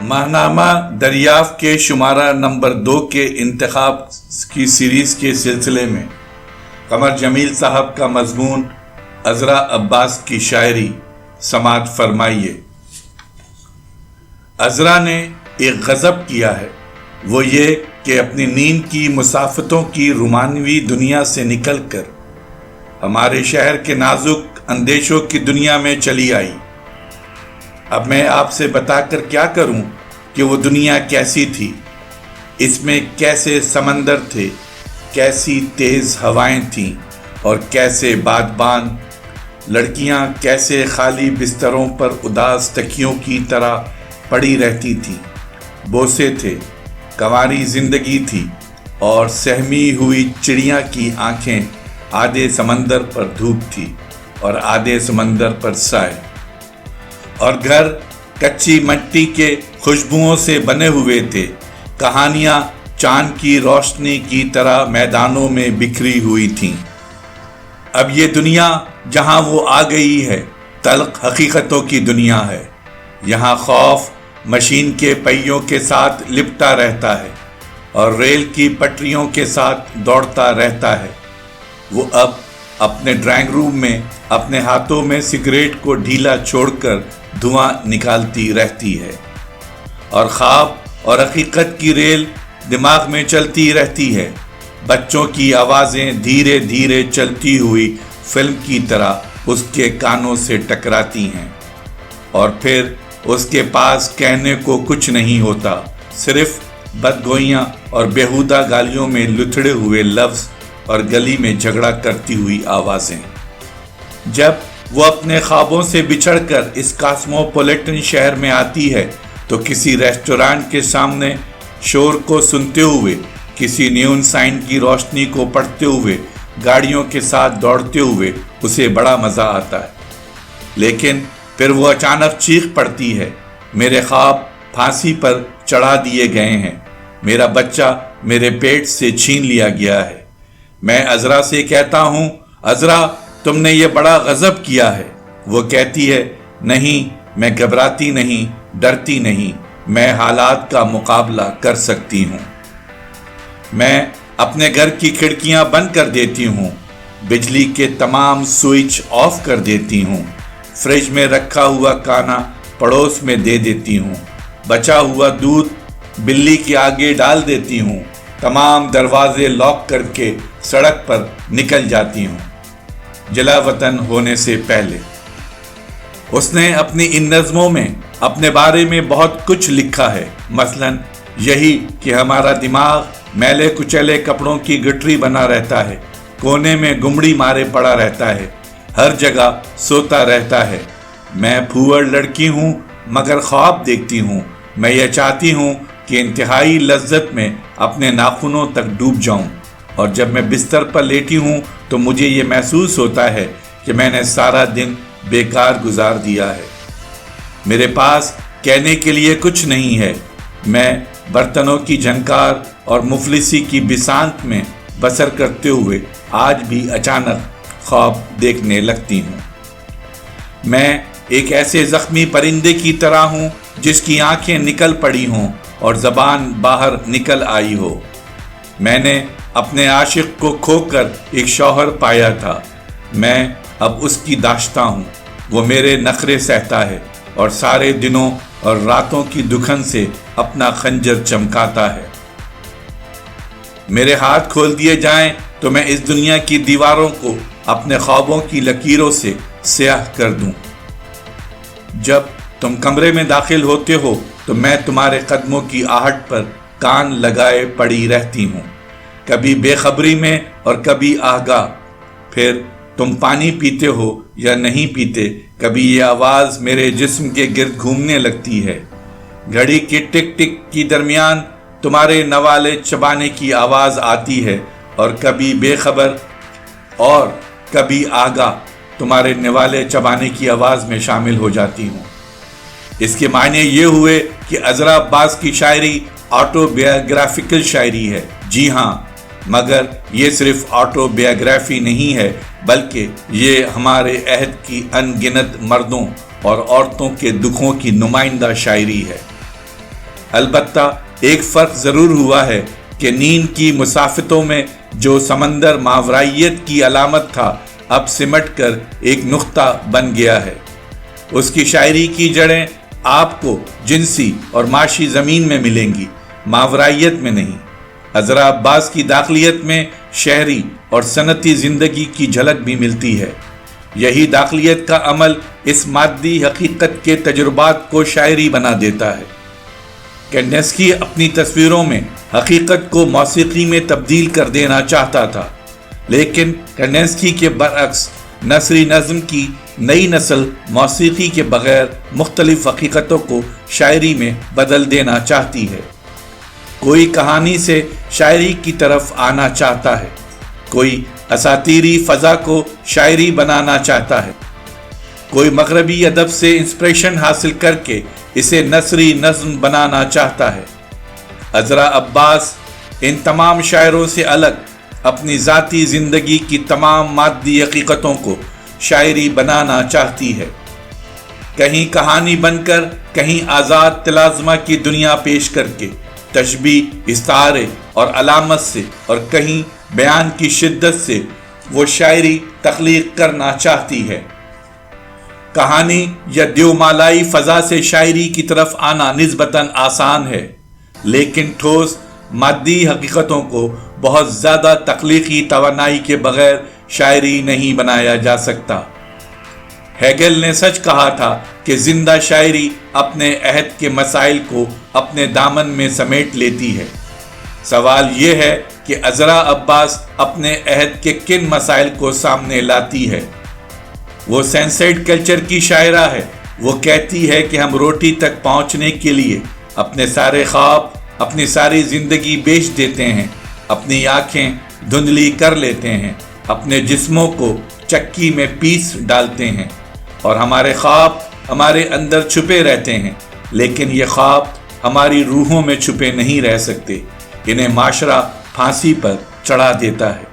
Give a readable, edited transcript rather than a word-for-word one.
ماہنامہ دریافت کے شمارہ نمبر 2 کے انتخاب کی سیریز کے سلسلے میں قمر جمیل صاحب کا مضمون عذرا عباس کی شاعری سماعت فرمائیے۔ عذرا نے ایک غضب کیا ہے، وہ یہ کہ اپنی نیند کی مسافتوں کی رومانوی دنیا سے نکل کر ہمارے شہر کے نازک اندیشوں کی دنیا میں چلی آئی۔ اب میں آپ سے بتا کر کیا کروں کہ وہ دنیا کیسی تھی، اس میں کیسے سمندر تھے، کیسی تیز ہوائیں تھیں اور کیسے بادبان، لڑکیاں کیسے خالی بستروں پر اداس تکیوں کی طرح پڑی رہتی تھیں، بوسے تھے، کنواری زندگی تھی اور سہمی ہوئی چڑیاں کی آنکھیں آدھے سمندر پر دھوپ تھی اور آدھے سمندر پر سائے، اور گھر کچی مٹی کے خوشبوؤں سے بنے ہوئے تھے، کہانیاں چاند کی روشنی کی طرح میدانوں میں بکھری ہوئی تھیں۔ اب یہ دنیا جہاں وہ آ گئی ہے تلخ حقیقتوں کی دنیا ہے، یہاں خوف مشین کے پہیوں کے ساتھ لپٹا رہتا ہے اور ریل کی پٹریوں کے ساتھ دوڑتا رہتا ہے۔ وہ اب اپنے ڈرائنگ روم میں اپنے ہاتھوں میں سگریٹ کو ڈھیلا چھوڑ کر دھواں نکالتی رہتی ہے، اور خواب اور حقیقت کی ریل دماغ میں چلتی رہتی ہے۔ بچوں کی آوازیں دھیرے دھیرے چلتی ہوئی فلم کی طرح اس کے کانوں سے ٹکراتی ہیں، اور پھر اس کے پاس کہنے کو کچھ نہیں ہوتا، صرف بدگوئیاں اور بیہودہ گالیوں میں لتھڑے ہوئے لفظ اور گلی میں جھگڑا کرتی ہوئی آوازیں۔ جب وہ اپنے خوابوں سے بچھڑ کر اس کاسموپولیٹن شہر میں آتی ہے تو کسی ریسٹورانٹ کے سامنے شور کو سنتے ہوئے، کسی نیون سائن کی روشنی کو پڑھتے ہوئے، گاڑیوں کے ساتھ دوڑتے ہوئے اسے بڑا مزہ آتا ہے۔ لیکن پھر وہ اچانک چیخ پڑتی ہے، میرے خواب پھانسی پر چڑھا دیے گئے ہیں، میرا بچہ میرے پیٹ سے چھین لیا گیا ہے۔ میں عذرا سے کہتا ہوں، عذرا تم نے یہ بڑا غضب کیا ہے۔ وہ کہتی ہے، نہیں، میں گھبراتی نہیں، ڈرتی نہیں، میں حالات کا مقابلہ کر سکتی ہوں۔ میں اپنے گھر کی کھڑکیاں بند کر دیتی ہوں، بجلی کے تمام سوئچ آف کر دیتی ہوں، فریج میں رکھا ہوا کھانا پڑوس میں دے دیتی ہوں، بچا ہوا دودھ بلی کے آگے ڈال دیتی ہوں، تمام دروازے لاک کر کے سڑک پر نکل جاتی ہوں جلا وطن ہونے سے پہلے۔ اس نے اپنی ان نظموں میں اپنے بارے میں بہت کچھ لکھا ہے، مثلاً یہی کہ ہمارا دماغ میلے کچیلے کپڑوں کی گٹری بنا رہتا ہے، کونے میں گمڑی مارے پڑا رہتا ہے، ہر جگہ سوتا رہتا ہے۔ میں پھوڑ لڑکی ہوں مگر خواب دیکھتی ہوں، میں یہ چاہتی ہوں کہ انتہائی لذت میں اپنے ناخنوں تک ڈوب جاؤں، اور جب میں بستر پر لیٹی ہوں تو مجھے یہ محسوس ہوتا ہے کہ میں نے سارا دن بیکار گزار دیا ہے۔ میرے پاس کہنے کے لیے کچھ نہیں ہے، میں برتنوں کی جھنکار اور مفلسی کی بسانت میں بسر کرتے ہوئے آج بھی اچانک خواب دیکھنے لگتی ہوں۔ میں ایک ایسے زخمی پرندے کی طرح ہوں جس کی آنکھیں نکل پڑی ہوں اور زبان باہر نکل آئی ہو۔ میں نے اپنے عاشق کو کھو کر ایک شوہر پایا تھا، میں اب اس کی داشتہ ہوں، وہ میرے نخرے سہتا ہے اور سارے دنوں اور راتوں کی دکھن سے اپنا خنجر چمکاتا ہے۔ میرے ہاتھ کھول دیے جائیں تو میں اس دنیا کی دیواروں کو اپنے خوابوں کی لکیروں سے سیاہ کر دوں۔ جب تم کمرے میں داخل ہوتے ہو تو میں تمہارے قدموں کی آہٹ پر کان لگائے پڑی رہتی ہوں، کبھی بے خبری میں اور کبھی آگاہ۔ پھر تم پانی پیتے ہو یا نہیں پیتے، کبھی یہ آواز میرے جسم کے گرد گھومنے لگتی ہے، گھڑی کی ٹک ٹک کی درمیان تمہارے نوالے چبانے کی آواز آتی ہے، اور کبھی بے خبر اور کبھی آگاہ تمہارے نوالے چبانے کی آواز میں شامل ہو جاتی ہوں۔ اس کے معنی یہ ہوئے کہ عذرا عباس کی شاعری آٹو بایوگرافیکل شاعری ہے۔ جی ہاں، مگر یہ صرف آٹو بایوگرافی نہیں ہے، بلکہ یہ ہمارے عہد کی ان گنت مردوں اور عورتوں کے دکھوں کی نمائندہ شاعری ہے۔ البتہ ایک فرق ضرور ہوا ہے کہ نیند کی مسافتوں میں جو سمندر ماورائیت کی علامت تھا اب سمٹ کر ایک نقطہ بن گیا ہے۔ اس کی شاعری کی جڑیں آپ کو جنسی اور معاشی زمین میں ملیں گی، ماورائیت میں نہیں۔ عذرا عباس کی داخلیت میں شہری اور صنعتی زندگی کی جھلک بھی ملتی ہے۔ یہی داخلیت کا عمل اس مادی حقیقت کے تجربات کو شاعری بنا دیتا ہے۔ کینڈنسکی اپنی تصویروں میں حقیقت کو موسیقی میں تبدیل کر دینا چاہتا تھا، لیکن کینڈنسکی کے برعکس نثری نظم کی نئی نسل موسیقی کے بغیر مختلف حقیقتوں کو شاعری میں بدل دینا چاہتی ہے۔ کوئی کہانی سے شاعری کی طرف آنا چاہتا ہے، کوئی اساطیری فضا کو شاعری بنانا چاہتا ہے، کوئی مغربی ادب سے انسپریشن حاصل کر کے اسے نثری نظم بنانا چاہتا ہے۔ عذرا عباس ان تمام شاعروں سے الگ اپنی ذاتی زندگی کی تمام مادی حقیقتوں کو شاعری بنانا چاہتی ہے، کہیں کہانی بن کر، کہیں آزاد تلازمہ کی دنیا پیش کر کے، تشبیہ، استعارے اور علامت سے، اور کہیں بیان کی شدت سے وہ شاعری تخلیق کرنا چاہتی ہے۔ کہانی یا دیومالائی فضا سے شاعری کی طرف آنا نسبتاً آسان ہے، لیکن ٹھوس مادی حقیقتوں کو بہت زیادہ تخلیقی توانائی کے بغیر شاعری نہیں بنایا جا سکتا۔ ہیگل نے سچ کہا تھا کہ زندہ شاعری اپنے عہد کے مسائل کو اپنے دامن میں سمیٹ لیتی ہے۔ سوال یہ ہے کہ عذرا عباس اپنے عہد کے کن مسائل کو سامنے لاتی ہے؟ وہ سینسیڈ کلچر کی شاعرہ ہے۔ وہ کہتی ہے کہ ہم روٹی تک پہنچنے کے لیے اپنے سارے خواب، اپنی ساری زندگی بیچ دیتے ہیں، اپنی آنکھیں دھندلی کر لیتے ہیں، اپنے جسموں کو چکی میں پیس ڈالتے ہیں، اور ہمارے خواب ہمارے اندر چھپے رہتے ہیں، لیکن یہ خواب ہماری روحوں میں چھپے نہیں رہ سکتے، انہیں معاشرہ پھانسی پر چڑھا دیتا ہے۔